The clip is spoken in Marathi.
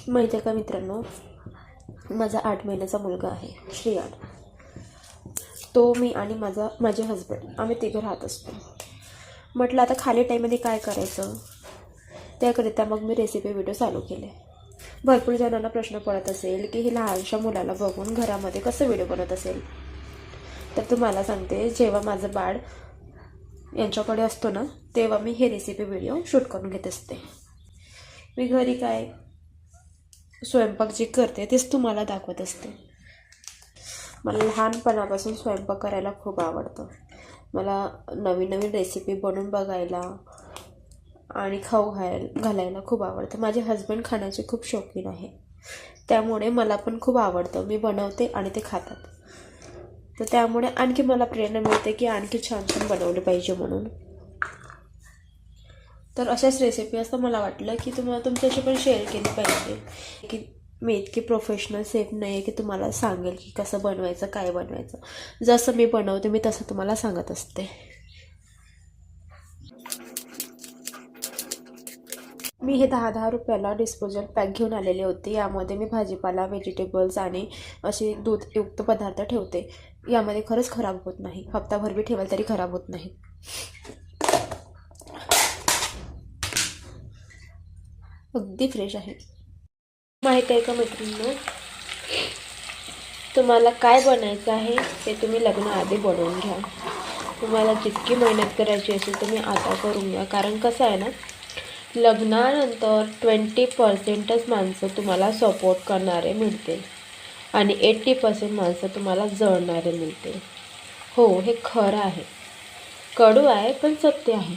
माहिती आहे का मित्रांनो, माझा 8 महिन्याचा मुलगा आहे श्रेयान. तो, मी आणि माझे हस्बंड आम्ही तिघं राहत असतो. म्हटलं आता खाली टाईममध्ये काय करायचं, त्याकरिता मग मी रेसिपी व्हिडिओ चालू केले. भरपूर जणांना प्रश्न पडत असेल की ही लहानशा मुलाला बघून घरामध्ये कसं व्हिडिओ बनवत असेल. तर तुम्हाला सांगते, जेव्हा माझं बाळ यांच्याकडे असतो ना, तेव्हा मी हे रेसिपी व्हिडिओ शूट करून घेत असते. मी घरी काय स्वयंपाक जे करते तेच तुम्हाला दाखवत असते. मला लहानपणापासून स्वयंपाक करायला खूप आवडतं. मला नवीन नवीन रेसिपी बनवून बघायला आणि खाऊ घालायला खूप आवडतं. माझे हस्बंड खाण्याचे खूप शौकीन आहे, त्यामुळे मला पण खूप आवडतं. मी बनवते आणि ते खातात. तर त्यामुळे आणखी मला प्रेरणा मिळते की आणखी छान छान बनवले पाहिजे म्हणून. तर अशाच रेसिपी असतं मला वाटलं की तुम्हाला तुमच्याशी पण शेअर केली पाहिजे. की मी इतकी प्रोफेशनल शेफ नाही आहे की तुम्हाला सांगेल की कसं बनवायचं, काय बनवायचं. जसं मी बनवते मी तसं तुम्हाला सांगत असते. मी हे 10-10 रुपयाला डिस्पोजल पॅक घेऊन आलेले होते. यामध्ये मी भाजीपाला, व्हेजिटेबल्स आणि असे दूधयुक्त पदार्थ ठेवते. यामध्ये खरंच खराब होत नाही. हप्ताभर बी ठेवाल तरी खराब होत नाही. अगदी फ्रेश आहे. माहीत आहे का मैत्रिणींनो, तुम्हाला काय बनायचं आहे ते तुम्ही लग्नाआधी बनवून घ्या. तुम्हाला जितकी मेहनत करायची असेल तुम्ही आता करून घ्या. कारण कसं आहे ना, लग्नानंतर 20%च माणसं तुम्हाला सपोर्ट करणारे मिळतील आणि 80% माणसं तुम्हाला जळणारे मिळतील. हो, हे खरं आहे. कडू आहे पण सत्य आहे.